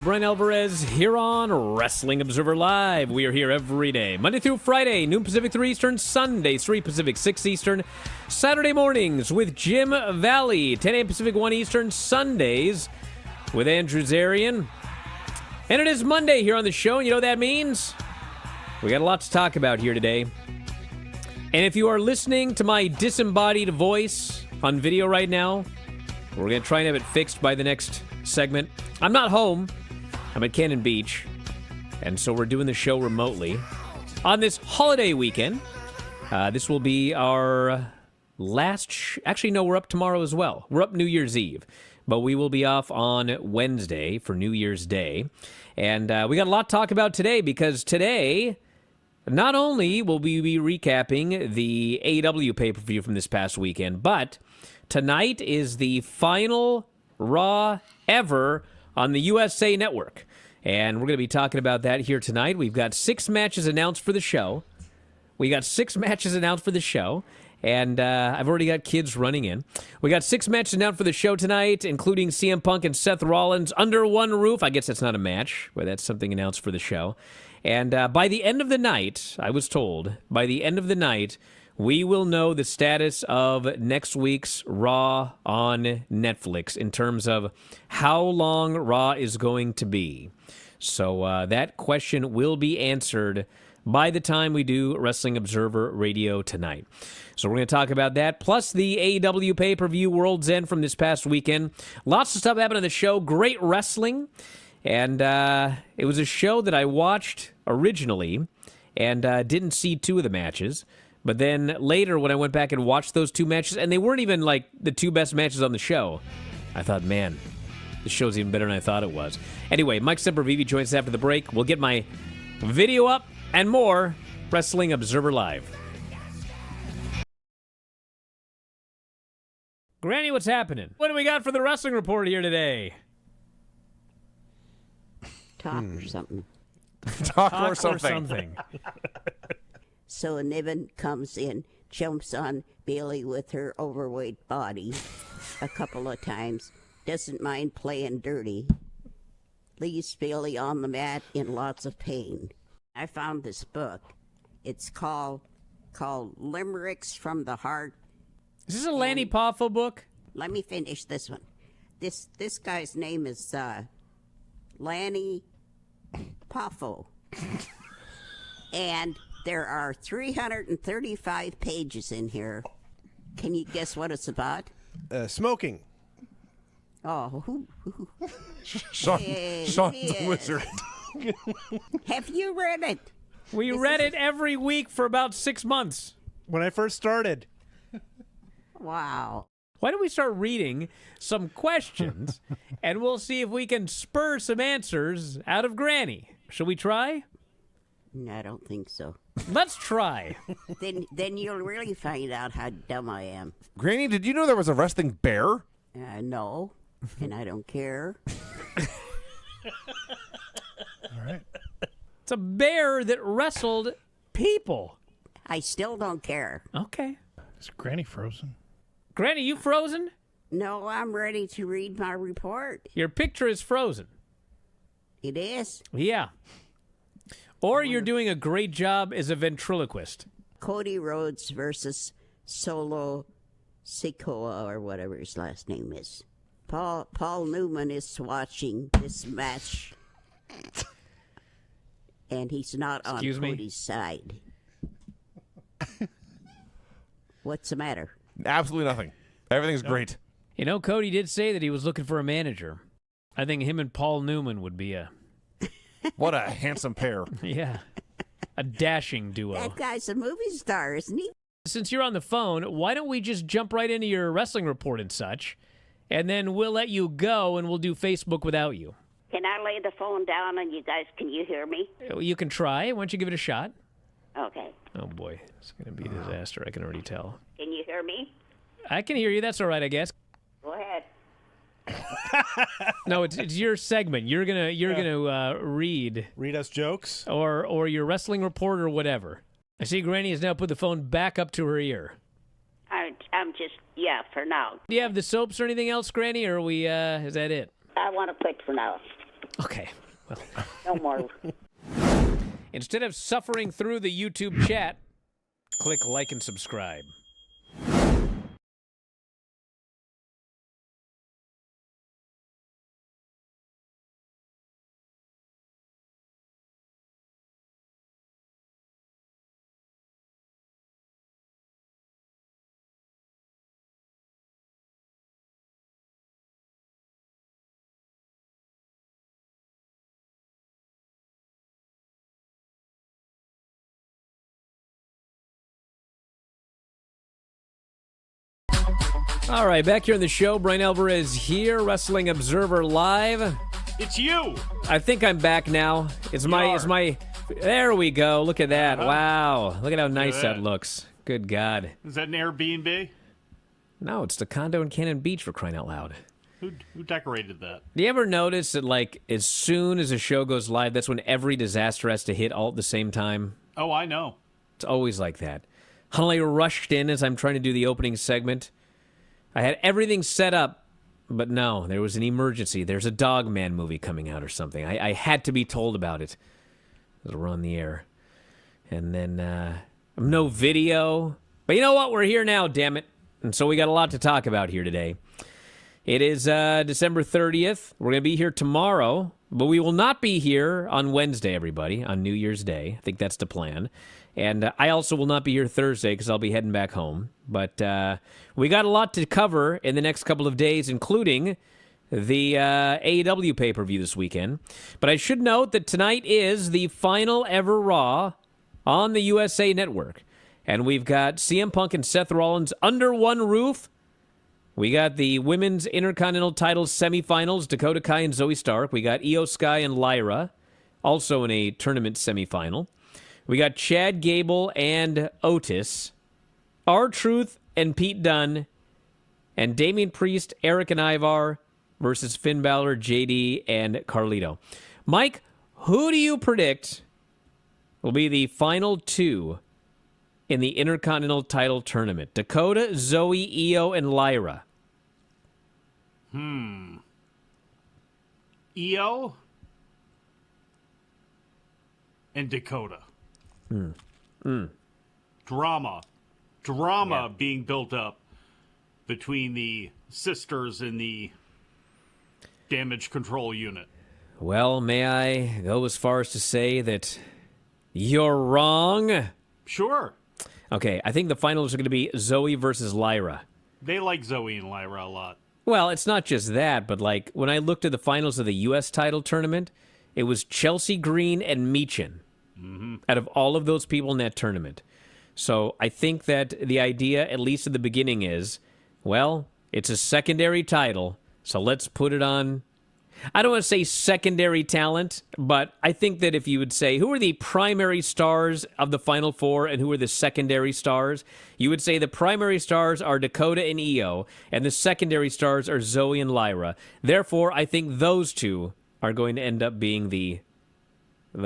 Bryan Alvarez here on Wrestling Observer Live. We are here every day, Monday through Friday, noon Pacific, 3 Eastern, Sunday, 3 Pacific, 6 Eastern, Saturday mornings with Jim Valley, 10 a.m. Pacific, 1 Eastern, Sundays with Andrew Zarian. And it is Monday here on the show, and you know what that means? We got a lot to talk about here today. And if you are listening to my disembodied voice on video right now, we're going to try and have it fixed by the next segment. I'm not home. I'm at Cannon Beach, and so we're doing the show remotely on this holiday weekend. This will be our last... Actually, no, we're up tomorrow as well. We're up New Year's Eve, but we will be off on Wednesday for New Year's Day. And we got a lot to talk about today, because today, not only will we be recapping the AEW pay-per-view from this past weekend, but tonight is the final Raw ever on the USA Network. And we're going to be talking about that here tonight. We've got 6 matches announced for the show. And I've already got kids running in. We got 6 matches announced for the show tonight, including CM Punk and Seth Rollins under one roof. I guess that's not a match, but that's something announced for the show. And by the end of the night, I was told, by the end of the night, we will know the status of next week's Raw on Netflix in terms of how long Raw is going to be. So that question will be answered by the time we do Wrestling Observer Radio tonight. So we're going to talk about that, plus the AEW pay-per-view World's End from this past weekend. Lots of stuff happened on the show. Great wrestling. And it was a show that I watched originally and didn't see 2 of the matches. But then later, when I went back and watched those 2 matches, and they weren't even like the 2 best matches on the show, I thought, man, the show's even better than I thought it was. Anyway, Mike Sempervive joins us after the break. We'll get my video up and more. Wrestling Observer Live. Granny, what's happening? What do we got for the wrestling report here today? Talk or something. Talk or something. So Niven comes in, jumps on Bailey with her overweight body a couple of times, doesn't mind playing dirty, leaves Bailey on the mat in lots of pain. I found this book. It's called Limericks from the Heart. Is this a Lanny Poffo book? Let me finish this one. This guy's name is Lanny Poffo. And there are 335 pages in here. Can you guess what it's about? Smoking. Oh, Sean the Wizard. Have you read it? We read it every week for about 6 months. When I first started. Wow. Why don't we start reading some questions, and we'll see if we can spur some answers out of Granny. Shall we try? No, I don't think so. Let's try. Then you'll really find out how dumb I am. Granny, did you know there was a wrestling bear? No, and I don't care. All right. It's a bear that wrestled people. I still don't care. Okay. Is Granny frozen? Granny, you frozen? No, I'm ready to read my report. Your picture is frozen. It is? Yeah. Or you're doing a great job as a ventriloquist. Cody Rhodes versus Solo Sikoa, or whatever his last name is. Paul Newman is watching this match. And he's not on Cody's side. What's the matter? Absolutely nothing. Everything's great. You know, Cody did say that he was looking for a manager. I think him and Paul Newman would be a... What a handsome pair. Yeah. A dashing duo. That guy's a movie star, isn't he? Since you're on the phone, why don't we just jump right into your wrestling report and such, and then we'll let you go and we'll do Facebook without you. Can I lay the phone down and can you hear me? You can try. Why don't you give it a shot? Okay. Oh, boy. It's going to be a disaster. I can already tell. Can you hear me? I can hear you. That's all right, I guess. Go ahead. No, it's your segment. You're gonna read us jokes? or your wrestling report or whatever. I see Granny has now put the phone back up to her ear. I'm just, for now. Do you have the soaps or anything else, Granny, or are we, is that it? I want to quit for now. Okay. Well, No more. instead of suffering through the YouTube chat, click like and subscribe. All right, back here on the show, Bryan Alvarez here, Wrestling Observer Live. It's you. I think I'm back now. It's my. There we go. Look at that. Wow. Look at how nice that looks. Good God. Is that an Airbnb? No, it's the condo in Cannon Beach, for crying out loud. Who decorated that? Do you ever notice that, like, as soon as a show goes live, that's when every disaster has to hit all at the same time? Oh, I know. It's always like that. Huntley rushed in as I'm trying to do the opening segment. I had everything set up, but no, there was an emergency. There's a Dogman movie coming out or something. I had to be told about it. We're on the air. And then no video. But you know what? We're here now, damn it. And so we got a lot to talk about here today. It is December 30th. We're going to be here tomorrow, but we will not be here on Wednesday, everybody, on New Year's Day. I think that's the plan. And I also will not be here Thursday because I'll be heading back home. But we got a lot to cover in the next couple of days, including the AEW pay-per-view this weekend. But I should note that tonight is the final ever Raw on the USA Network. And we've got CM Punk and Seth Rollins under one roof. We got the Women's Intercontinental Titles semifinals, Dakota Kai and Zoe Stark. We got Io Sky and Lyra, also in a tournament semifinal. We got Chad Gable and Otis, R-Truth and Pete Dunne, and Damian Priest, Eric and Ivar versus Finn Balor, JD, and Carlito. Mike, who do you predict will be the final two in the Intercontinental title tournament? Dakota, Zoe, Io, and Lyra. Io and Dakota. Drama being built up between the sisters in the damage control unit. Well, may I go as far as to say that you're wrong? Sure. Okay, I think the finals are going to be Zoe versus Lyra. They like Zoe and Lyra a lot. Well, it's not just that, but like when I looked at the finals of the U.S. title tournament, it was Chelsea Green and Meechin out of all of those people in that tournament. So I think that the idea, at least at the beginning, is, well, it's a secondary title, so let's put it on. I don't want to say secondary talent, but I think that if you would say, who are the primary stars of the Final Four and who are the secondary stars, you would say the primary stars are Dakota and Io, and the secondary stars are Zoe and Lyra. Therefore, I think those two are going to end up being the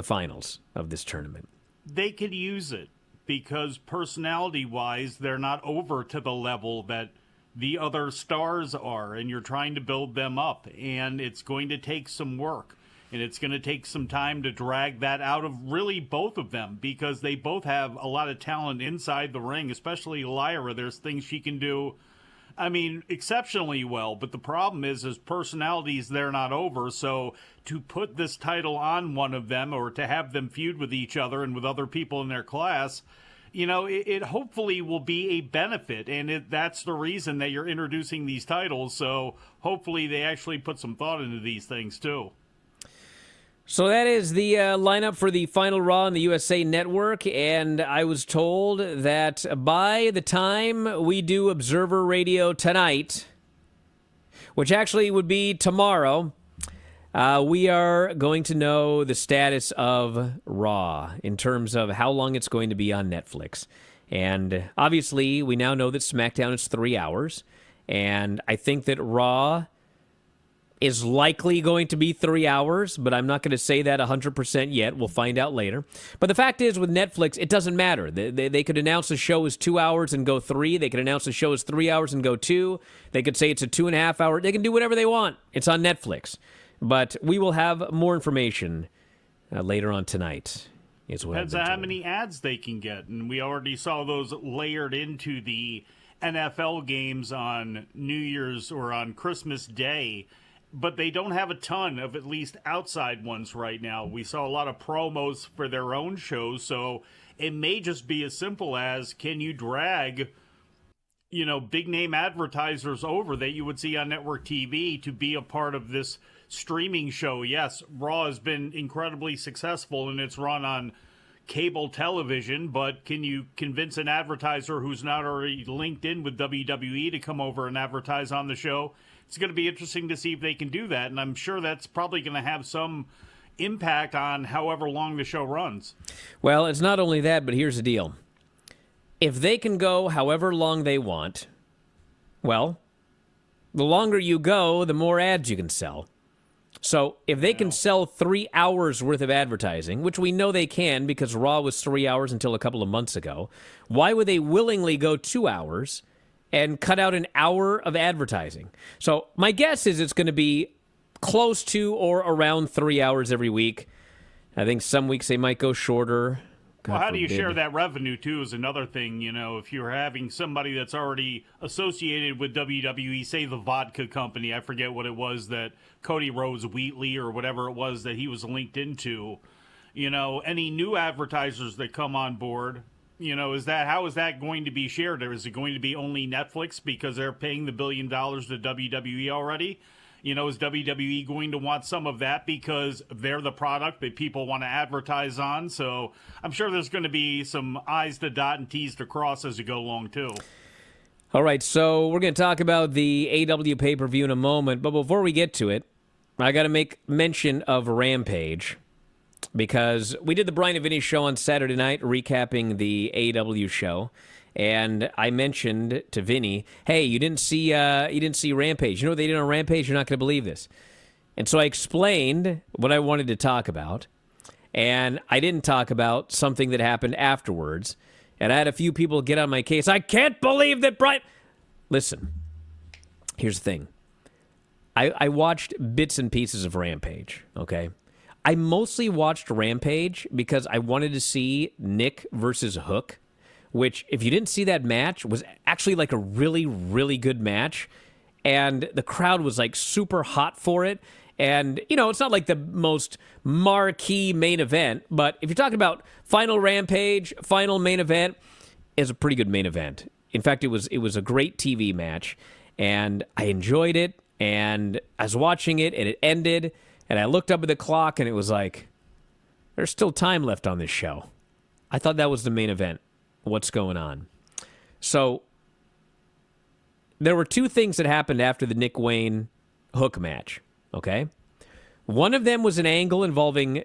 finals of this tournament. They could use it because personality-wise, they're not over to the level that the other stars are, and you're trying to build them up, and it's going to take some work, and it's going to take some time to drag that out of really both of them, because they both have a lot of talent inside the ring, especially Lyra. There's things she can do, I mean, exceptionally well, but the problem is personalities, they're not over, so to put this title on one of them, or to have them feud with each other and with other people in their class, you know, it hopefully will be a benefit, and that's the reason that you're introducing these titles, so hopefully they actually put some thought into these things, too. So that is the lineup for the final Raw on the USA Network, and I was told that by the time we do Observer Radio tonight, which actually would be tomorrow, we are going to know the status of Raw in terms of how long it's going to be on Netflix. And obviously, we now know that SmackDown is 3 hours, and I think that Raw is likely going to be 3 hours, but I'm not going to say that 100% yet. We'll find out later. But the fact is, with Netflix, it doesn't matter. They could announce the show is 2 hours and go 3. They could announce the show is 3 hours and go 2. They could say it's a 2.5 hour. They can do whatever they want. It's on Netflix. But we will have more information later on tonight. Is what Depends I've on been how told. many ads they can get. And we already saw those layered into the NFL games on New Year's or on Christmas Day. But they don't have a ton of at least outside ones right now. We saw a lot of promos for their own shows. So it may just be as simple as, can you drag, big name advertisers over that you would see on network TV to be a part of this streaming show? Yes, Raw has been incredibly successful in its run on cable television, but can you convince an advertiser who's not already linked in with WWE to come over and advertise on the show? It's going to be interesting to see if they can do that, and I'm sure that's probably going to have some impact on however long the show runs. Well, it's not only that, but here's the deal. If they can go however long they want, well, the longer you go, the more ads you can sell. So if they can sell 3 hours worth of advertising, which we know they can because Raw was 3 hours until a couple of months ago, why would they willingly go 2 hours and cut out an hour of advertising? So my guess is it's going to be close to or around 3 hours every week. I think some weeks they might go shorter. God Well, how do you forbid. share that revenue, too, is another thing. If you're having somebody that's already associated with WWE, say the vodka company, I forget what it was that Cody Rhodes Wheatley or whatever it was that he was linked into, any new advertisers that come on board, how is that going to be shared? Or is it going to be only Netflix because they're paying the $1 billion to WWE already? Is WWE going to want some of that because they're the product that people want to advertise on? So I'm sure there's going to be some I's to dot and T's to cross as you go along, too. All right, so we're going to talk about the AW pay-per-view in a moment, but before we get to it, I got to make mention of Rampage because we did the Bryan and Vinny show on Saturday night recapping the AW show. And I mentioned to Vinny, hey, you didn't see Rampage. You know what they did on Rampage? You're not going to believe this. And so I explained what I wanted to talk about, and I didn't talk about something that happened afterwards. And I had a few people get on my case. I can't believe that Bryan... Listen, here's the thing. I watched bits and pieces of Rampage, okay? I mostly watched Rampage because I wanted to see Nick versus Hook, which, if you didn't see that match, was actually like a really, really good match. And the crowd was like super hot for it. And, it's not like the most marquee main event, but if you're talking about final Rampage, final main event, it's a pretty good main event. In fact, it was a great TV match, and I enjoyed it, and I was watching it, and it ended, and I looked up at the clock, and it was like, there's still time left on this show. I thought that was the main event. What's going on? So there were two things that happened after the Nick Wayne Hook match, okay? One of them was an angle involving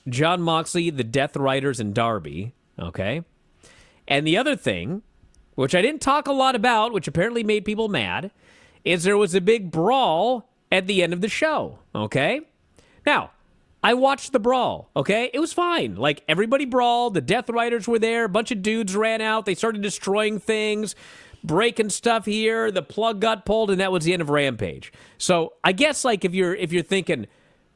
Jon Moxley, the Death Riders, and Darby, okay? And the other thing, which I didn't talk a lot about, which apparently made people mad, is there was a big brawl at the end of the show, okay? Now, I watched the brawl, okay? It was fine. Like, everybody brawled. The Death Riders were there. A bunch of dudes ran out. They started destroying things, breaking stuff here. The plug got pulled, and that was the end of Rampage. So I guess, like, if you're thinking,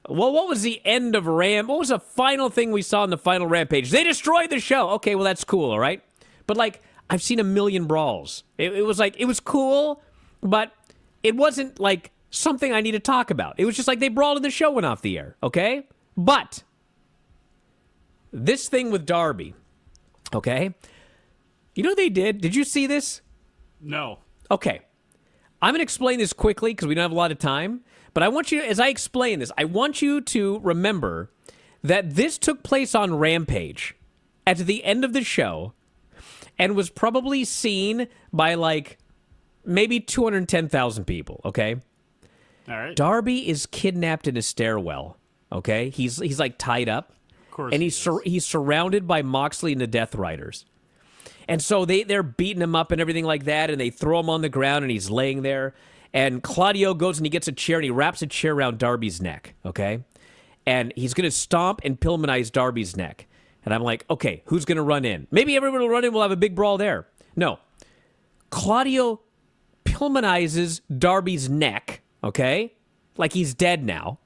well, what was the end of what was the final thing we saw in the final Rampage? They destroyed the show. Okay, well, that's cool, all right? But, like, I've seen a million brawls. It was cool, but it wasn't, like, something I need to talk about. It was just like they brawled and the show went off the air, okay? But this thing with Darby, okay? You know what they did? Did you see this? No. Okay. I'm going to explain this quickly because we don't have a lot of time. But I want you, as I explain this, I want you to remember that this took place on Rampage at the end of the show and was probably seen by like maybe 210,000 people, okay? All right. Darby is kidnapped in a stairwell, okay? He's like tied up. Of course. And he's surrounded by Moxley and the Death Riders. And so they're beating him up and everything like that, and they throw him on the ground, and he's laying there. And Claudio goes and he gets a chair, and he wraps a chair around Darby's neck, okay? And he's going to stomp and Pillmanize Darby's neck. And I'm like, okay, who's going to run in? Maybe everyone will run in, we'll have a big brawl there. No. Claudio Pillmanizes Darby's neck, okay? Like he's dead now.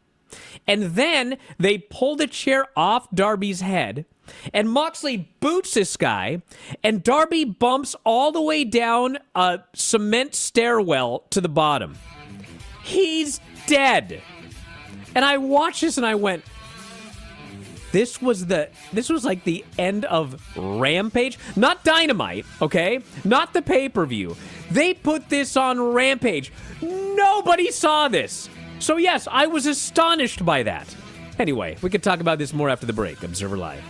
And then they pull the chair off Darby's head, and Moxley boots this guy, and Darby bumps all the way down a cement stairwell to the bottom. He's dead. And I watched this and I went, this was like the end of Rampage. Not Dynamite, okay? Not the pay-per-view. They put this on Rampage. Nobody saw this. So yes, I was astonished by that. Anyway, we could talk about this more after the break. Observer Live.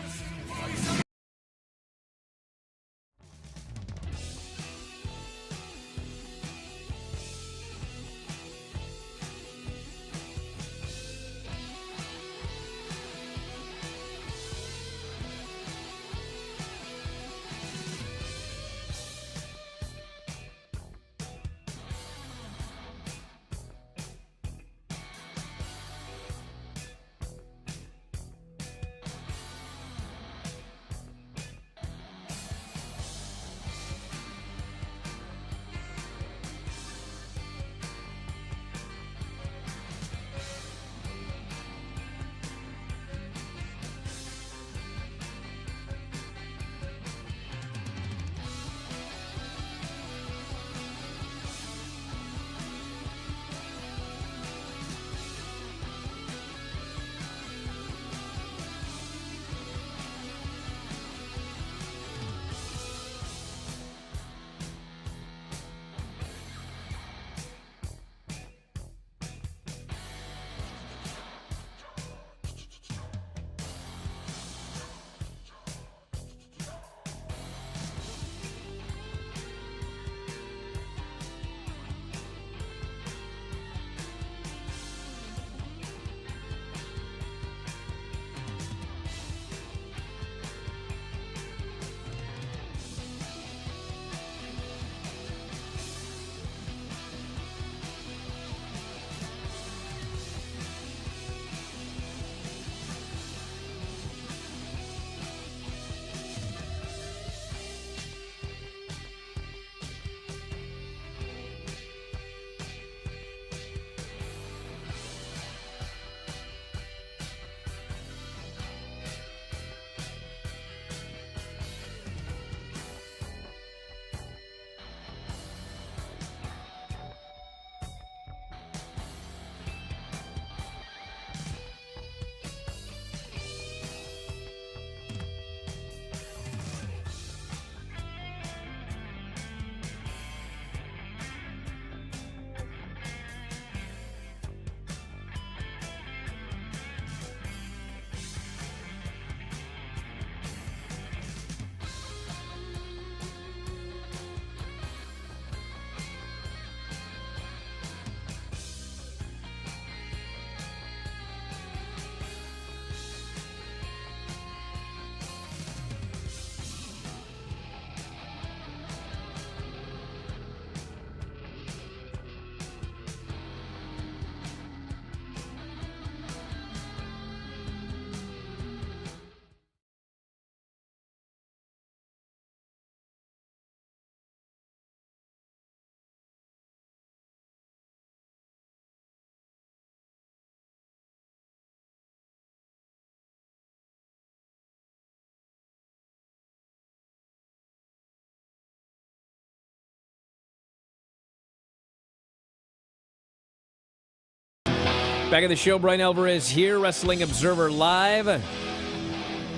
Back at the show, Bryan Alvarez here, Wrestling Observer Live.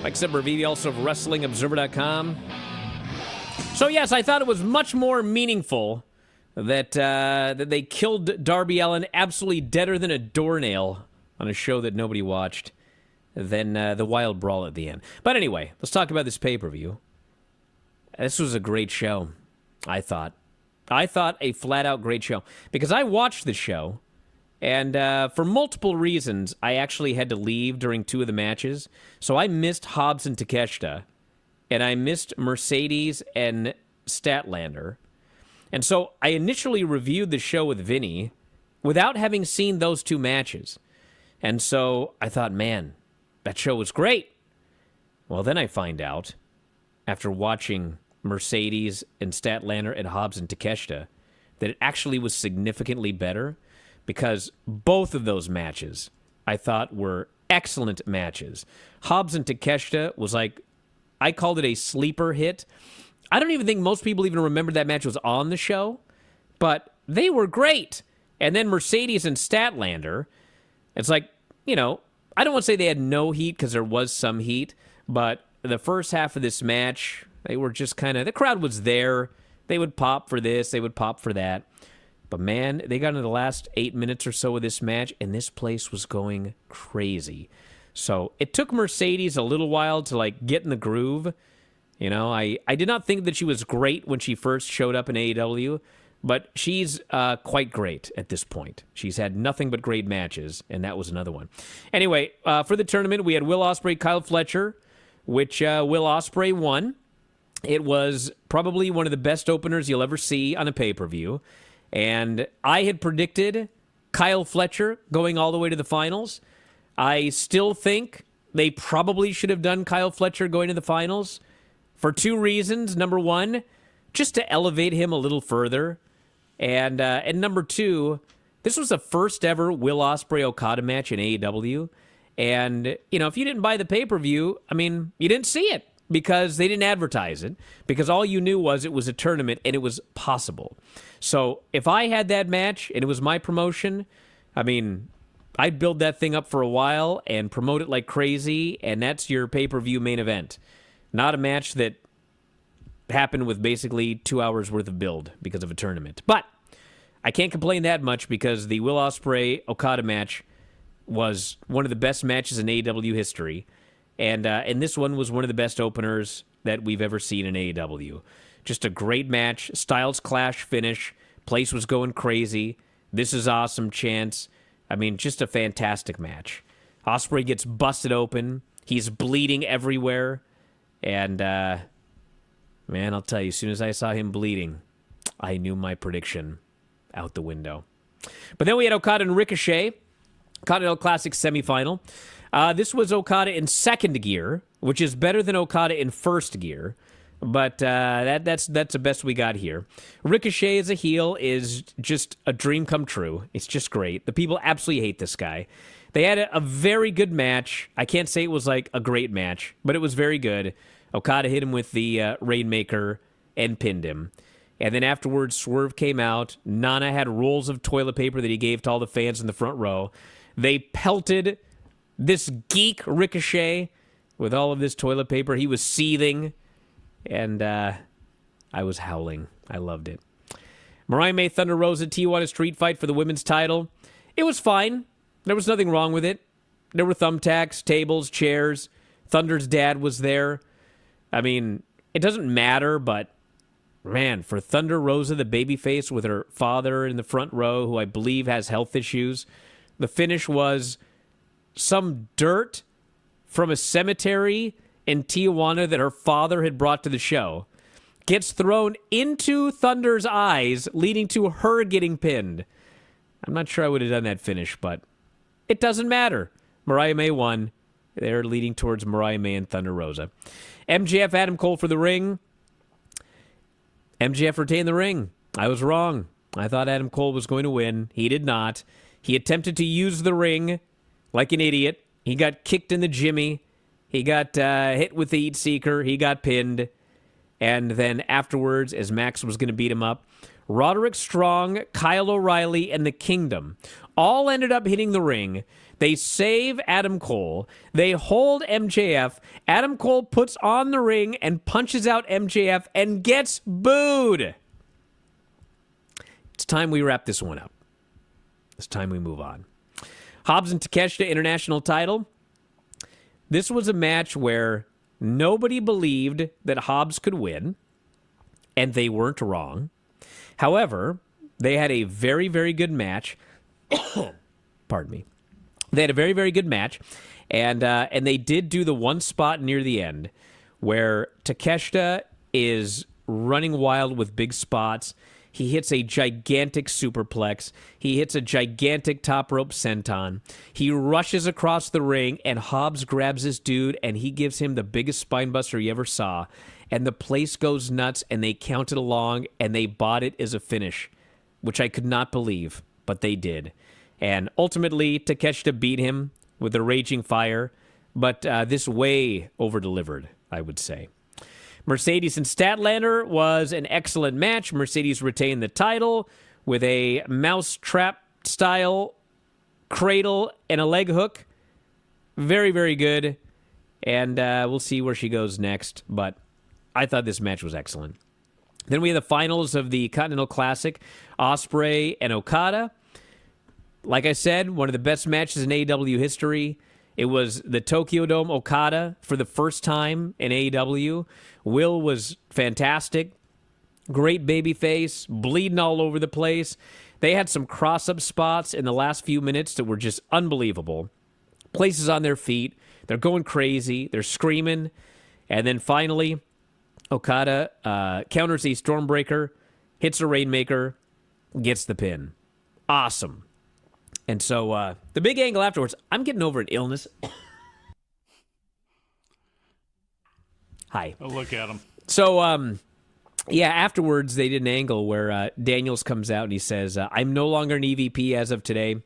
Mike Sempervive, also of WrestlingObserver.com. So yes, I thought it was much more meaningful that they killed Darby Allin absolutely deader than a doornail on a show that nobody watched than the Wild Brawl at the end. But anyway, let's talk about this pay-per-view. This was a great show, I thought. I thought a flat-out great show. Because I watched the show, and for multiple reasons, I actually had to leave during two of the matches. So I missed Hobbs and Takeshita, and I missed Mercedes and Statlander. And so I initially reviewed the show with Vinny without having seen those two matches. And so I thought, man, that show was great. Well, then I find out, after watching Mercedes and Statlander and Hobbs and Takeshita, that it actually was significantly better because both of those matches I thought were excellent matches. Hobbs and Takeshita was like, I called it a sleeper hit. I don't even think most people even remember that match was on the show, but they were great. And then Mercedes and Statlander, it's like, I don't want to say they had no heat because there was some heat, but the first half of this match, they were just kind of, the crowd was there. They would pop for this, they would pop for that. But man, they got into the last 8 minutes or so of this match, and this place was going crazy. So it took Mercedes a little while to get in the groove. I did not think that she was great when she first showed up in AEW, but she's quite great at this point. She's had nothing but great matches, and that was another one. Anyway, for the tournament, we had Will Ospreay, Kyle Fletcher, which Will Ospreay won. It was probably one of the best openers you'll ever see on a pay-per-view. And I had predicted Kyle Fletcher going all the way to the finals. I still think they probably should have done Kyle Fletcher going to the finals for two reasons. Number one, just to elevate him a little further. And number two, this was the first ever Will Ospreay Okada match in AEW. And, if you didn't buy the pay-per-view, you didn't see it because they didn't advertise it, because all you knew was it was a tournament and it was possible. So if I had that match and it was my promotion, I'd build that thing up for a while and promote it like crazy, and that's your pay-per-view main event. Not a match that happened with basically 2 hours worth of build because of a tournament. But I can't complain that much because the Will Ospreay Okada match was one of the best matches in AEW history. And this one was one of the best openers that we've ever seen in AEW. Just a great match. Styles Clash finish. Place was going crazy. This is awesome chants. Just a fantastic match. Ospreay gets busted open. He's bleeding everywhere. And, man, I'll tell you, as soon as I saw him bleeding, I knew my prediction out the window. But then we had Okada and Ricochet. Continental Classic semifinal. This was Okada in second gear, which is better than Okada in first gear. But that's the best we got here. Ricochet as a heel is just a dream come true. It's just great. The people absolutely hate this guy. They had a very good match. I can't say it was like a great match, but it was very good. Okada hit him with the Rainmaker and pinned him. And then afterwards, Swerve came out. Nana had rolls of toilet paper that he gave to all the fans in the front row. They pelted this geek Ricochet with all of this toilet paper. He was seething. And I was howling. I loved it. Mariah May Thunder Rosa Tijuana Street Fight for the women's title. It was fine. There was nothing wrong with it. There were thumbtacks, tables, chairs. Thunder's dad was there. It doesn't matter, but man, for Thunder Rosa, the babyface with her father in the front row, who I believe has health issues, the finish was some dirt from a cemetery in Tijuana that her father had brought to the show gets thrown into Thunder's eyes, leading to her getting pinned. I'm not sure I would have done that finish, but it doesn't matter. Mariah May won. They're leading towards Mariah May and Thunder Rosa. MJF, Adam Cole for the ring. MJF retained the ring. I was wrong. I thought Adam Cole was going to win. He did not. He attempted to use the ring like an idiot. He got kicked in the jimmy. He got hit with the Heat Seeker. He got pinned. And then afterwards, as Max was going to beat him up, Roderick Strong, Kyle O'Reilly, and the Kingdom all ended up hitting the ring. They save Adam Cole. They hold MJF. Adam Cole puts on the ring and punches out MJF and gets booed. It's time we wrap this one up. It's time we move on. Hobbs and Takeshita International title. This was a match where nobody believed that Hobbs could win, and they weren't wrong. However, they had a very, very good match. Pardon me. They had a very, very good match, and they did do the one spot near the end where Takeshita is running wild with big spots. He hits a gigantic superplex. He hits a gigantic top rope senton. He rushes across the ring, and Hobbs grabs this dude, and he gives him the biggest spinebuster you ever saw. And the place goes nuts, and they counted along, and they bought it as a finish, which I could not believe, but they did. And ultimately, Takeshita beat him with the Raging Fire, but this way over-delivered, I would say. Mercedes and Statlander was an excellent match. Mercedes retained the title with a mousetrap-style cradle and a leg hook. Very, very good. And we'll see where she goes next, but I thought this match was excellent. Then we have the finals of the Continental Classic, Ospreay and Okada. Like I said, one of the best matches in AEW history. It was the Tokyo Dome Okada for the first time in AEW. Will was fantastic. Great babyface, bleeding all over the place. They had some cross-up spots in the last few minutes that were just unbelievable. Places on their feet. They're going crazy. They're screaming. And then finally, Okada counters a Stormbreaker, hits a Rainmaker, gets the pin. Awesome. And so the big angle afterwards, I'm getting over an illness. Hi. Oh, look at him. So, afterwards they did an angle where Daniels comes out and he says, I'm no longer an EVP as of today,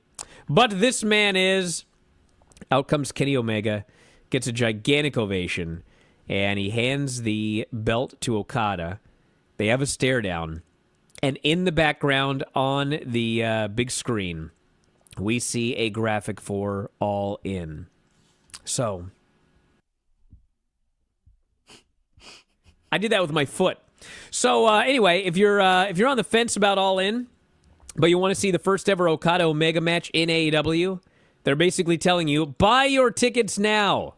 but this man is. Out comes Kenny Omega, gets a gigantic ovation, and he hands the belt to Okada. They have a stare down, and in the background on the big screen, we see a graphic for All In. So, I did that with my foot. So anyway, if you're on the fence about All In, but you want to see the first ever Okada Omega match in AEW, they're basically telling you, buy your tickets now.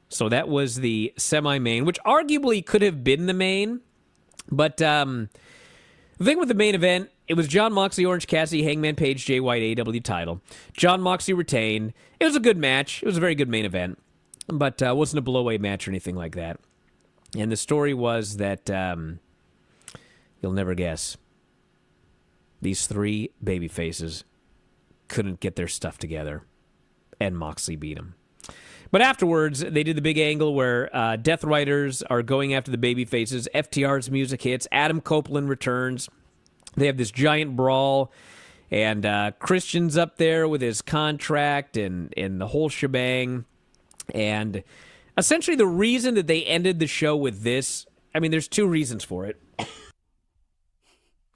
So that was the semi-main, which arguably could have been the main. But the thing with the main event, it was Jon Moxley, Orange Cassidy, Hangman Page, Jay White, AEW title. Jon Moxley retained. It was a good match. It was a very good main event. But it wasn't a blow-away match or anything like that. And the story was that, you'll never guess, these three babyfaces couldn't get their stuff together, and Moxley beat him. But afterwards, they did the big angle where Death Riders are going after the babyfaces. FTR's music hits. Adam Copeland returns. They have this giant brawl, and Christian's up there with his contract and the whole shebang. And essentially the reason that they ended the show with this, I mean, there's two reasons for it.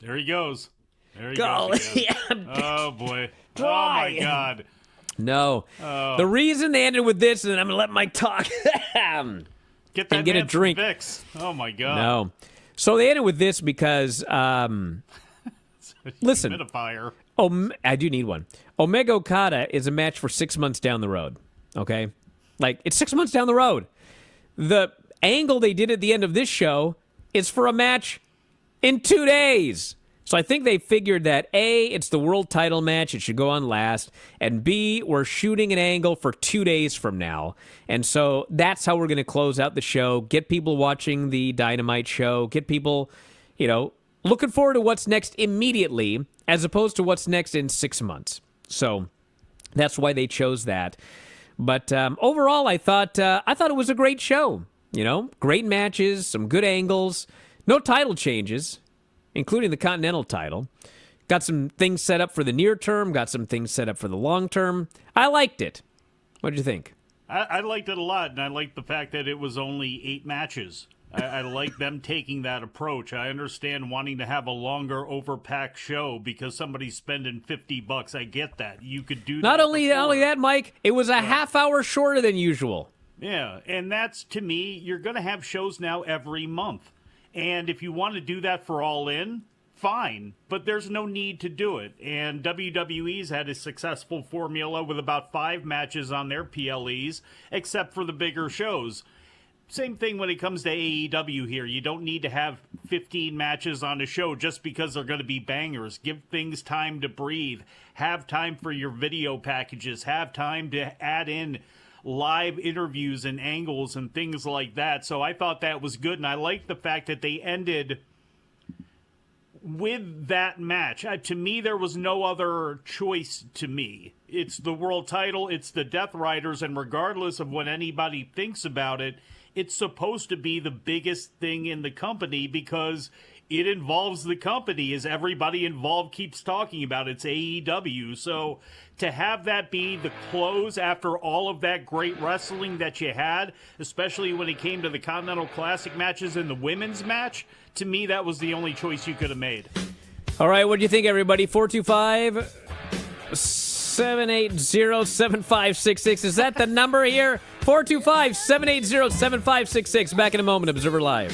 There he goes. There he Golly, goes again. Oh, boy. Dry. Oh, my God. No. Oh. The reason they ended with this, and I'm going to let Mike talk. Get that and get a man some drink. Vicks. Oh, my God. No. So they ended with this because, listen. Humidifier. I do need one. Omega Okada is a match for 6 months down the road. Okay? Like, it's 6 months down the road. The angle they did at the end of this show is for a match in 2 days. So I think they figured that, A, it's the world title match. It should go on last. And B, we're shooting an angle for 2 days from now. And so that's how we're going to close out the show. Get people watching the Dynamite show. Get people, looking forward to what's next immediately as opposed to what's next in 6 months. So that's why they chose that. But overall, I thought it was a great show. Great matches, some good angles, no title changes, including the Continental title. Got some things set up for the near term, got some things set up for the long term. I liked it. What did you think? I liked it a lot, and I liked the fact that it was only 8 matches. I like them taking that approach. I understand wanting to have a longer overpacked show because somebody's spending $50. I get that. You could do that. Not only that, Mike, it was a half hour shorter than usual. Yeah, and that's, to me, you're going to have shows now every month. And if you want to do that for All In, fine. But there's no need to do it. And WWE's had a successful formula with about 5 matches on their PLEs, except for the bigger shows. Same thing when it comes to AEW here. You don't need to have 15 matches on a show just because they're going to be bangers. Give things time to breathe. Have time for your video packages. Have time to add in live interviews and angles and things like that. So I thought that was good, and I like the fact that they ended with that match. To me, there was no other choice to me. It's the world title, it's the Death Riders, and regardless of what anybody thinks about it, it's supposed to be the biggest thing in the company because it involves the company, as everybody involved keeps talking about. It's AEW. So to have that be the close after all of that great wrestling that you had, especially when it came to the Continental Classic matches and the women's match, to me, that was the only choice you could have made. All right, what do you think, everybody? 425-780-7566. Is that the number here? 425-780-7566. Back in a moment, Observer Live.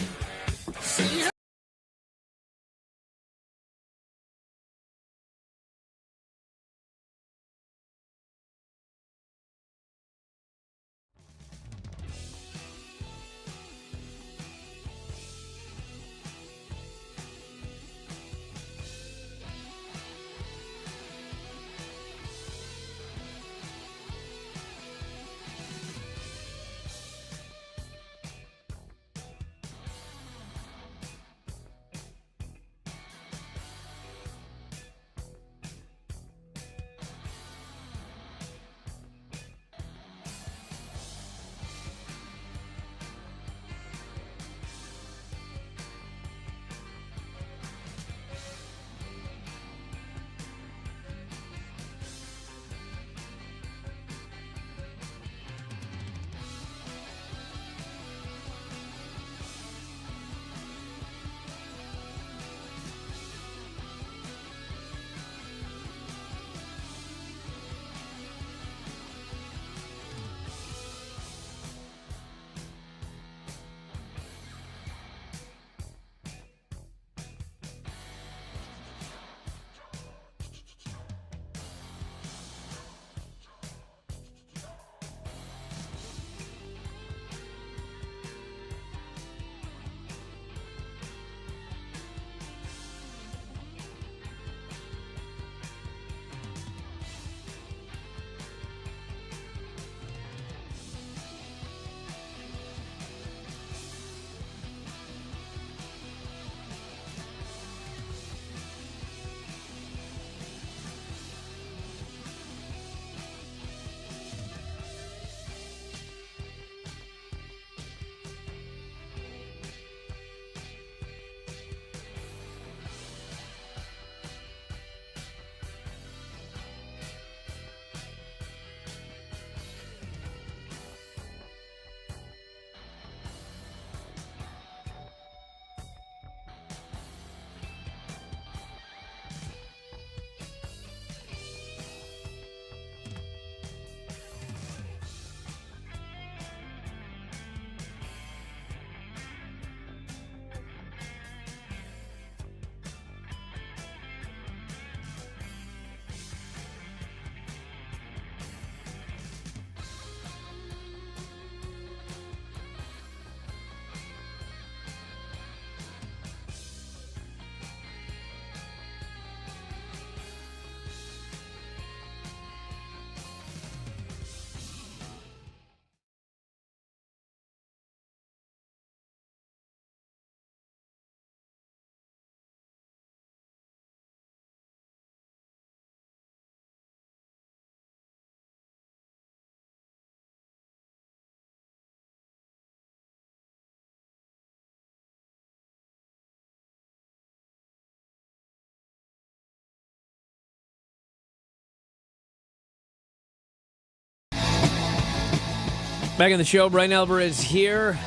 Back in the show, Bryan Alvarez here.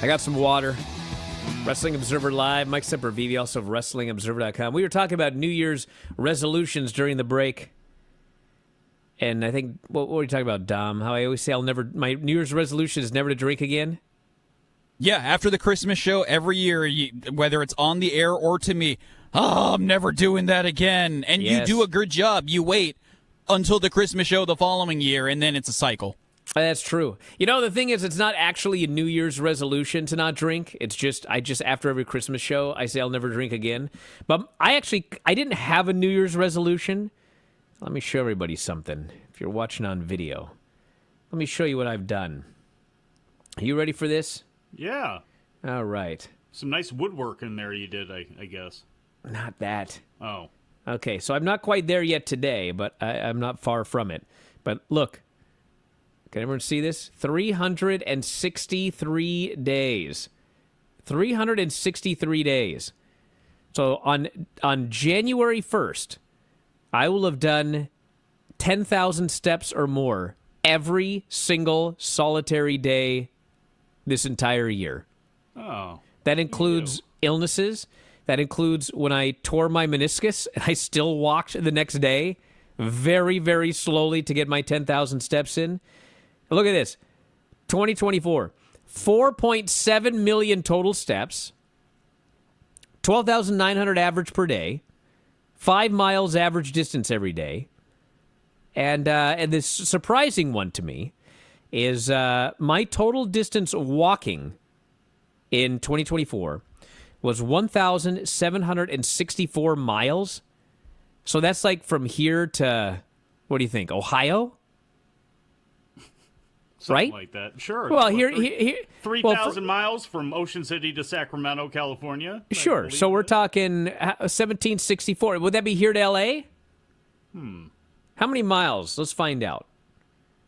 I got some water. Wrestling Observer Live, Mike Sempervive, also of WrestlingObserver.com. We were talking about New Year's resolutions during the break. And I think, what were you talking about, Dom? How I always say my New Year's resolution is never to drink again? Yeah, after the Christmas show, every year, whether it's on the air or to me, I'm never doing that again. And Yes. You do a good job. You wait until the Christmas show the following year, and then it's a cycle. That's true. You know, the thing is, it's not actually a New Year's resolution to not drink. It's just, after every Christmas show, I say I'll never drink again. But I didn't have a New Year's resolution. Let me show everybody something. If you're watching on video, let me show you what I've done. Are you ready for this? Yeah. All right. Some nice woodwork in there you did, I guess. Not that. Oh. Okay, so I'm not quite there yet today, but I'm not far from it. But look. Can everyone see this? 363 days. 363 days. So on January 1st, I will have done 10,000 steps or more every single solitary day this entire year. Oh. That includes illnesses. That includes when I tore my meniscus and I still walked the next day very, very slowly to get my 10,000 steps in. Look at this. 2024, 4.7 million total steps, 12,900 average per day, 5 miles average distance every day. And this surprising one to me is my total distance walking in 2024 was 1,764 miles. So that's like from here to, what do you think, Ohio? Something Right? like that. Sure. Well, here 3,000 miles from Ocean City to Sacramento, California. I Sure. believe So we're it is. talking 1764. Would that be here to L.A.? How many miles? Let's find out.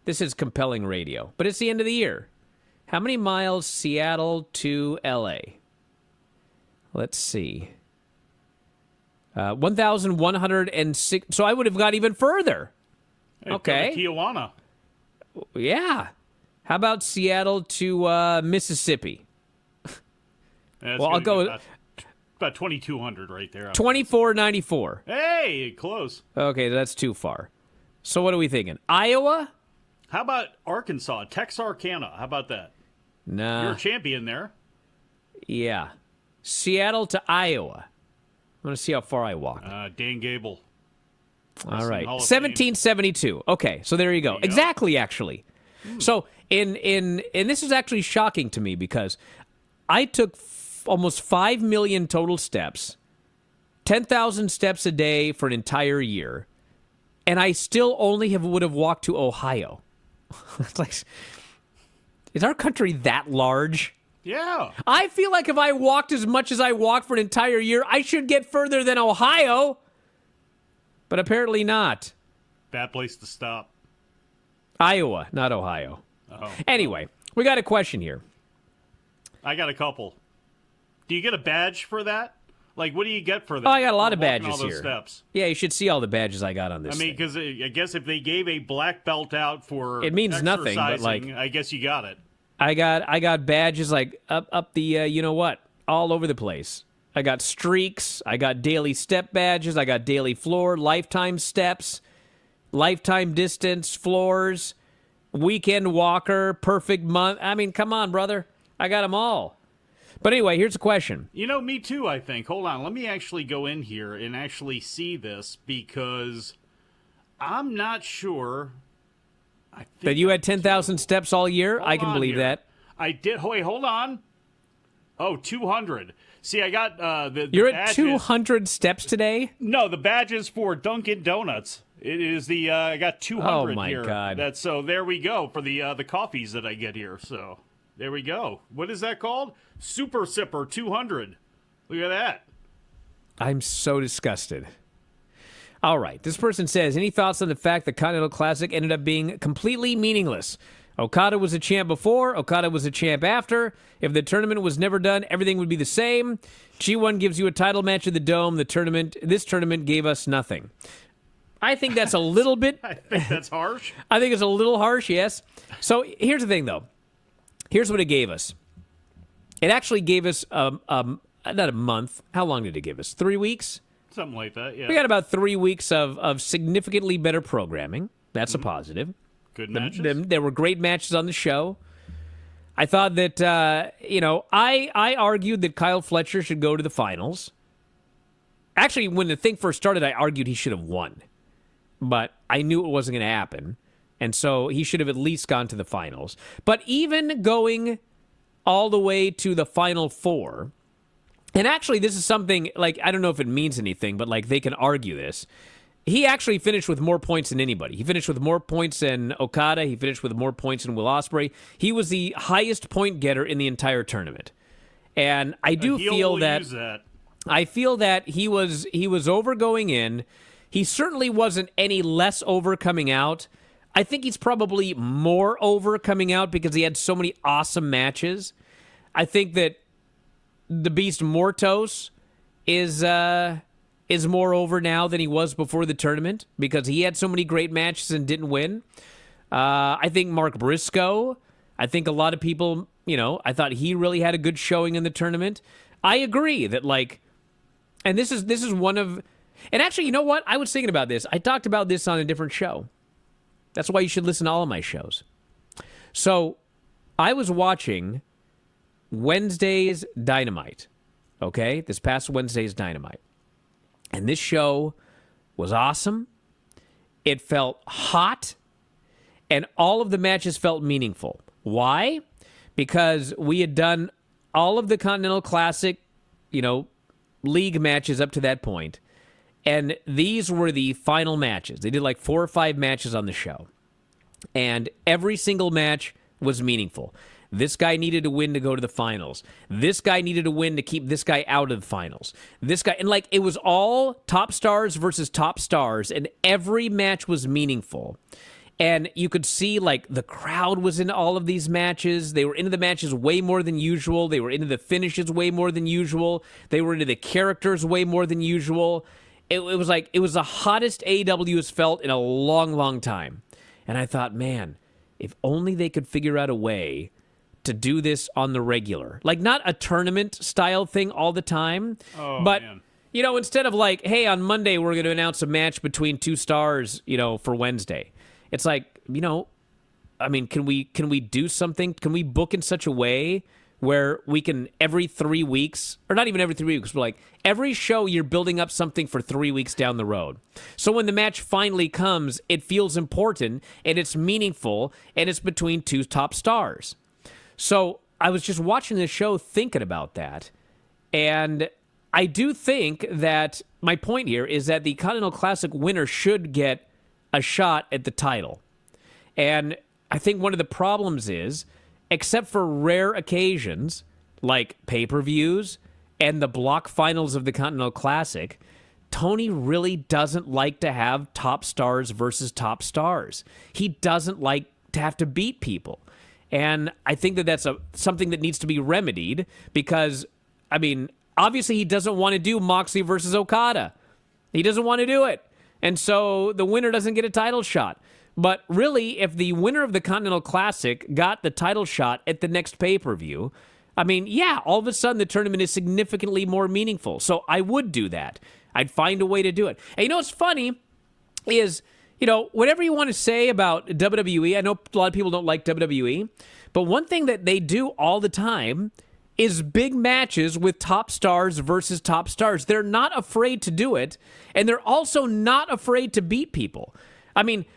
This is compelling radio, but it's the end of the year. How many miles Seattle to L.A.? Let's see. 1,106. So I would have got even further. Hey, go okay. to Tijuana. Yeah. How about Seattle to Mississippi? That's Well, I'll gonna go be about 2,200 right there. 2494. Hey, close. Okay, that's too far. So what are we thinking? Iowa? How about Arkansas, Texarkana? How about that? Nah. You're a champion there. Yeah. Seattle to Iowa. I'm going to see how far I walk. Dan Gable. All right. Hall of Fame. 1772. Okay, so there you go. There you go. Exactly, actually. So and this is actually shocking to me because I took almost 5 million total steps, 10,000 steps a day for an entire year, and I still only would have walked to Ohio. It's like, is our country that large? Yeah. I feel like if I walked as much as I walked for an entire year, I should get further than Ohio. But apparently not. Bad place to stop. Iowa, not Ohio. Oh. Anyway, we got a question here. I got a couple. Do you get a badge for that? Like, what do you get for that? Oh, I got a lot For of walking badges all those here. Steps? Yeah, you should see all the badges I got on this I mean, thing. because I guess if they gave a black belt out for It means nothing, but, like- exercising, I guess you got it. I got badges like up the you know what, all over the place. I got streaks, I got daily step badges, I got daily floor, lifetime steps, lifetime distance floors, weekend walker, perfect month. I mean, come on, brother. I got them all. But anyway, here's a question. You know, me too, I think. Hold on. Let me actually go in here and actually see this because I'm not sure. I think That you I had 10,000 steps all year? I Hold can on believe here. that. I did. Wait, hold on. Oh, 200. See, I got the You're at badges. 200 steps today? No, the badges for Dunkin' Donuts. It is the I got 200 Oh, my here. God. That's so there we go for the coffees that I get here. So there we go. What is that called? Super Sipper 200. Look at that. I'm so disgusted. All right. This person says, any thoughts on the fact the Continental Classic ended up being completely meaningless? Okada was a champ before. Okada was a champ after. If the tournament was never done, everything would be the same. G1 gives you a title match at the Dome. This tournament gave us nothing. I think that's a little bit... I think that's harsh. I think it's a little harsh, yes. So here's the thing, though. Here's what it gave us. It actually gave us, not a month. How long did it give us? 3 weeks? Something like that. Yeah. We got about 3 weeks of significantly better programming. That's a positive. Good matches. There were great matches on the show. I thought that, I argued that Kyle Fletcher should go to the finals. Actually, when the thing first started, I argued he should have won. But I knew it wasn't going to happen. And so he should have at least gone to the finals. But even going all the way to the Final Four, and actually this is something, like, I don't know if it means anything, but, like, they can argue this. He actually finished with more points than anybody. He finished with more points than Okada. He finished with more points than Will Ospreay. He was the highest point getter in the entire tournament. And I do He'll feel that... use that. I feel that he was over going in. He certainly wasn't any less over coming out. I think he's probably more over coming out because he had so many awesome matches. I think that the Beast Mortos is more over now than he was before the tournament because he had so many great matches and didn't win. I think Mark Briscoe, I think a lot of people, I thought he really had a good showing in the tournament. I agree that, like, and this is one of, and actually, you know what? I was thinking about this. I talked about this on a different show. That's why you should listen to all of my shows. So I was watching Wednesday's Dynamite, okay? This past Wednesday's Dynamite. And this show was awesome. It felt hot. And all of the matches felt meaningful. Why? Because we had done all of the Continental Classic, league matches up to that point. And these were the final matches. They did like 4 or 5 matches on the show. And every single match was meaningful. This guy needed to win to go to the finals. This guy needed to win to keep this guy out of the finals. This guy, and it was all top stars versus top stars, and every match was meaningful. And you could see, the crowd was into all of these matches. They were into the matches way more than usual. They were into the finishes way more than usual. They were into the characters way more than usual. It was the hottest AEW has felt in a long, long time. And I thought, man, if only they could figure out a way to do this on the regular. Not a tournament-style thing all the time, but... Man. Instead of hey, on Monday we're going to announce a match between 2 stars, for Wednesday. It's can we do something? Can we book in such a way where we can every 3 weeks, or not even every 3 weeks, but every show you're building up something for 3 weeks down the road. So when the match finally comes, it feels important and it's meaningful and it's between 2 top stars. So I was just watching this show thinking about that. And I do think that my point here is that the Continental Classic winner should get a shot at the title. And I think one of the problems is, except for rare occasions like pay-per-views and the block finals of the Continental Classic, Tony really doesn't like to have top stars versus top stars. He doesn't like to have to beat people. And I think that that's something that needs to be remedied because, obviously he doesn't want to do Moxley versus Okada. He doesn't want to do it. And so the winner doesn't get a title shot. But really, if the winner of the Continental Classic got the title shot at the next pay-per-view, all of a sudden the tournament is significantly more meaningful. So I would do that. I'd find a way to do it. And what's funny is, whatever you want to say about WWE, I know a lot of people don't like WWE, but one thing that they do all the time is big matches with top stars versus top stars. They're not afraid to do it, and they're also not afraid to beat people.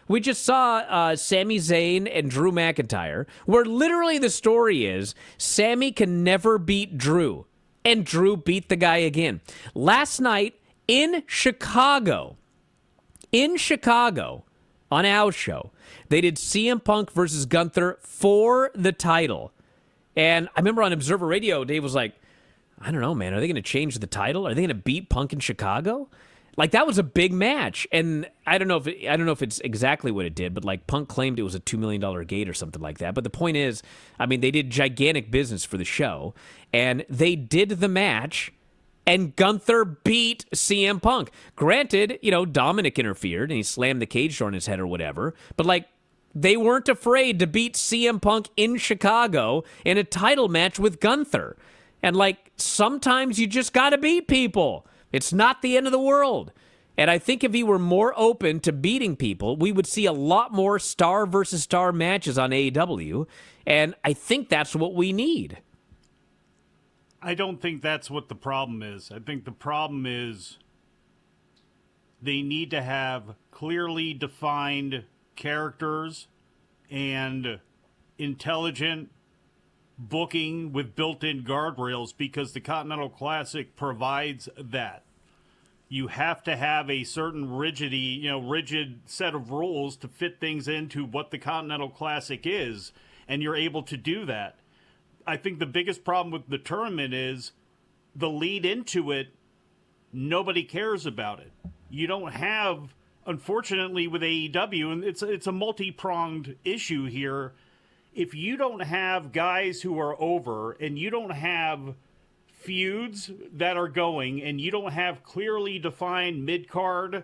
We just saw Sami Zayn and Drew McIntyre, where literally the story is Sami can never beat Drew, and Drew beat the guy again. Last night in Chicago, on a house show, they did CM Punk versus Gunther for the title. And I remember on Observer Radio, Dave was like, I don't know, man. Are they going to change the title? Are they going to beat Punk in Chicago? That was a big match. And I don't know if it's exactly what it did, but Punk claimed it was a $2 million gate or something like that. But the point is, they did gigantic business for the show. And they did the match, and Gunther beat CM Punk. Granted, Dominic interfered, and he slammed the cage door on his head or whatever. But, they weren't afraid to beat CM Punk in Chicago in a title match with Gunther. And, sometimes you just got to beat people. It's not the end of the world. And I think if he were more open to beating people, we would see a lot more star versus star matches on AEW. And I think that's what we need. I don't think that's what the problem is. I think the problem is they need to have clearly defined characters and intelligent booking with built-in guardrails because the Continental Classic provides that. You have to have a certain rigid set of rules to fit things into what the Continental Classic is, and you're able to do that. I think the biggest problem with the tournament is the lead into it, nobody cares about it. You don't have, unfortunately, with AEW, and it's a multi-pronged issue here. If you don't have guys who are over and you don't have feuds that are going and you don't have clearly defined mid-card,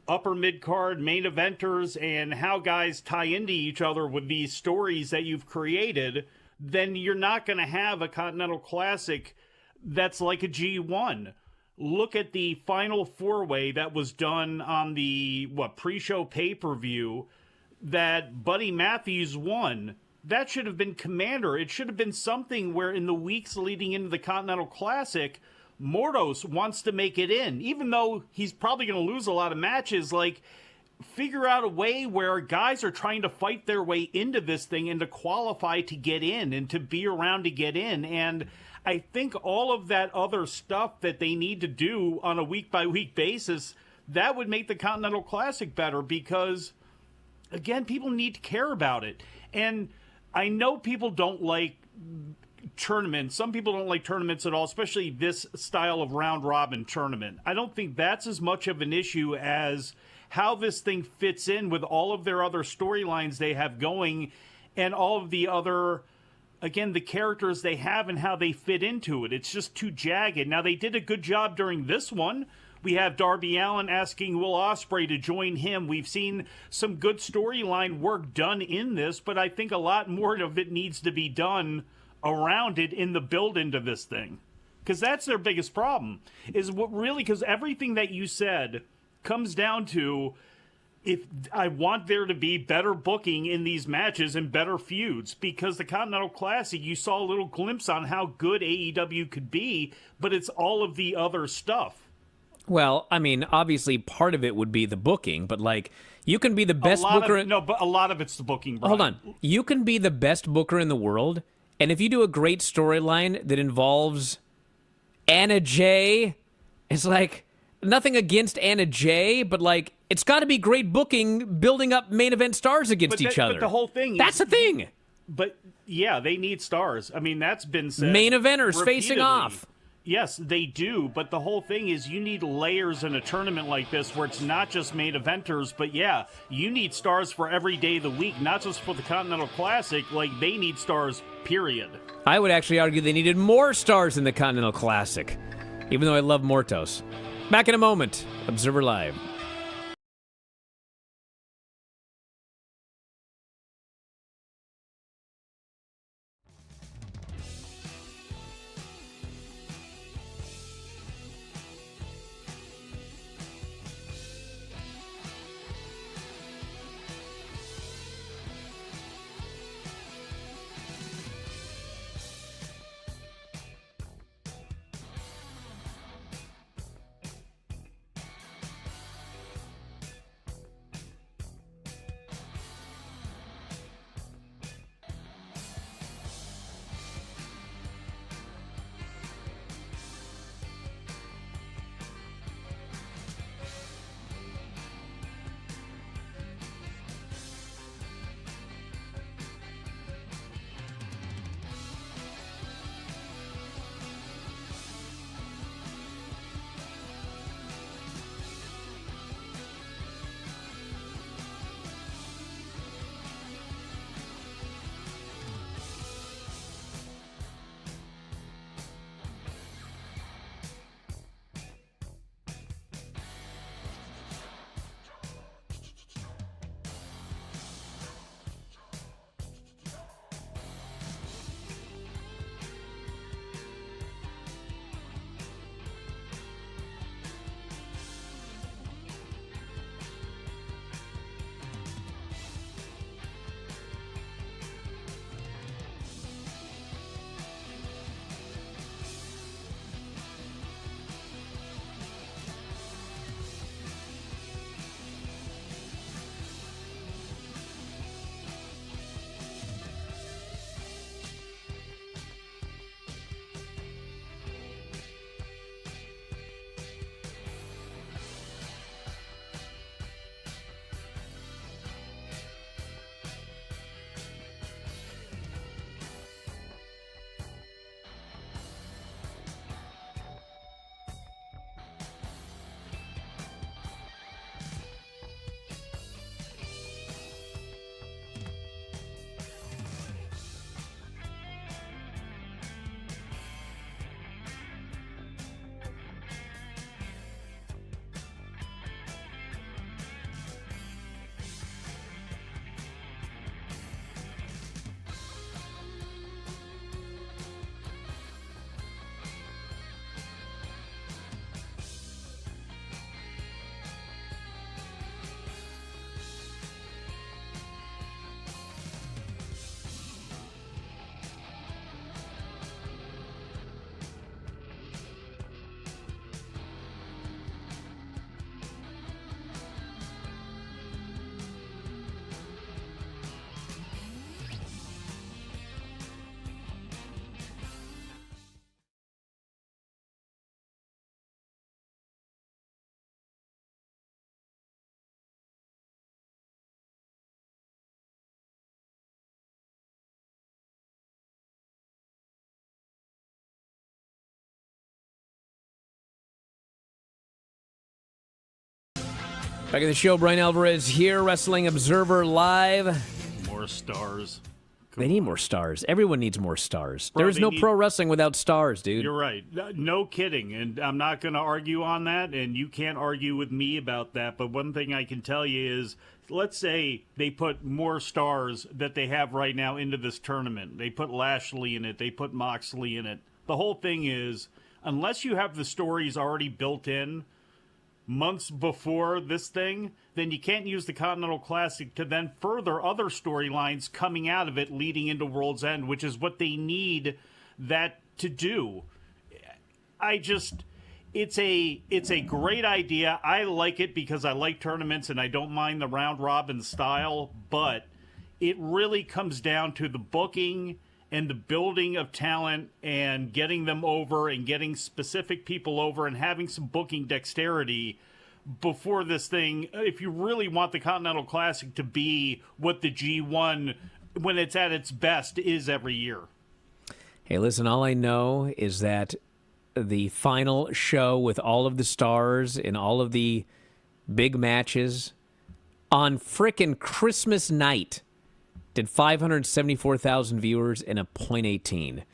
upper mid-card, main eventers, and how guys tie into each other with these stories that you've created, then you're not going to have a Continental Classic that's like a G1. Look at the final four-way that was done on the pre-show pay-per-view that Buddy Matthews won. That should have been Commander. It should have been something where in the weeks leading into the Continental Classic, Mordos wants to make it in, even though he's probably going to lose a lot of matches. Like, figure out a way where guys are trying to fight their way into this thing and to qualify to get in and to be around to get in. And I think all of that other stuff that they need to do on a week-by-week basis, that would make the Continental Classic better because, again, people need to care about it. And I know people don't like tournaments. Some people don't like tournaments at all, especially this style of round-robin tournament. I don't think that's as much of an issue as how this thing fits in with all of their other storylines they have going and all of the other, again, the characters they have and how they fit into it. It's just too jagged. Now, they did a good job during this one. We have Darby Allin asking Will Ospreay to join him. We've seen some good storyline work done in this, but I think a lot more of it needs to be done around it in the build into this thing. Because that's their biggest problem. Is what really, because everything that you said comes down to, if I want there to be better booking in these matches and better feuds, because the Continental Classic, you saw a little glimpse on how good AEW could be, but it's all of the other stuff. Well, I mean, obviously part of it would be the booking, but like you can be the best booker. But a lot of it's the booking, Brian. Hold on. You can be the best booker in the world, and if you do a great storyline that involves Anna Jay, it's like nothing against Anna Jay, but like it's got to be great booking building up main event stars against each other. But the whole thing That's the thing. But yeah, they need stars. I mean, that's been said. Main eventers repeatedly. facing off. Yes, they do, but the whole thing is you need layers in a tournament like this where it's not just main eventers, but yeah, you need stars for every day of the week, not just for the Continental Classic. Like, they need stars, period. I would actually argue they needed more stars in the Continental Classic, even though I love Mortos. Back in a moment. Observer Live. Back in the show, Bryan Alvarez here, Wrestling Observer Live. More stars. They need more stars. Everyone needs more stars. Bro, There's no pro wrestling without stars, dude. You're right. No kidding. And I'm not going to argue on that, and you can't argue with me about that. But one thing I can tell you is, let's say they put more stars that they have right now into this tournament. They put Lashley in it. They put Moxley in it. The whole thing is, unless you have the stories already built in months before this thing, then you can't use the Continental Classic to then further other storylines coming out of it leading into World's End, which is what they need that to do. It's a great idea. I like it because I like tournaments and I don't mind the round robin style, but it really comes down to the booking and the building of talent and getting them over and getting specific people over and having some booking dexterity before this thing. If you really want the Continental Classic to be what the G1, when it's at its best, is every year. Hey, listen, all I know is that the final show with all of the stars and all of the big matches on frickin' Christmas night did 574,000 viewers in a .18.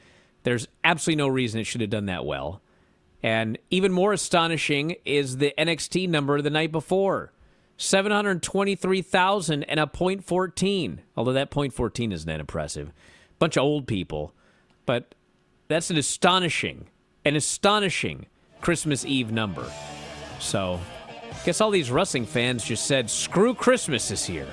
There's absolutely no reason it should have done that well. And even more astonishing is the NXT number the night before. 723,000 and a .14. Although that .14 isn't that impressive. Bunch of old people. But that's an astonishing Christmas Eve number. So, I guess all these wrestling fans just said, screw Christmas this year.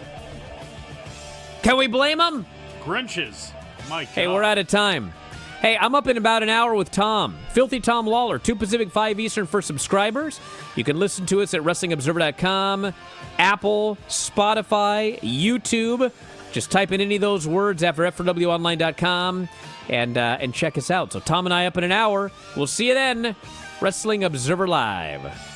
Can we blame them? Grinches. My God. Hey, we're out of time. Hey, I'm up in about an hour with Tom. Filthy Tom Lawler, 2 Pacific, 5 Eastern for subscribers. You can listen to us at WrestlingObserver.com, Apple, Spotify, YouTube. Just type in any of those words after F4WOnline.com and check us out. So Tom and I up in an hour. We'll see you then. Wrestling Observer Live.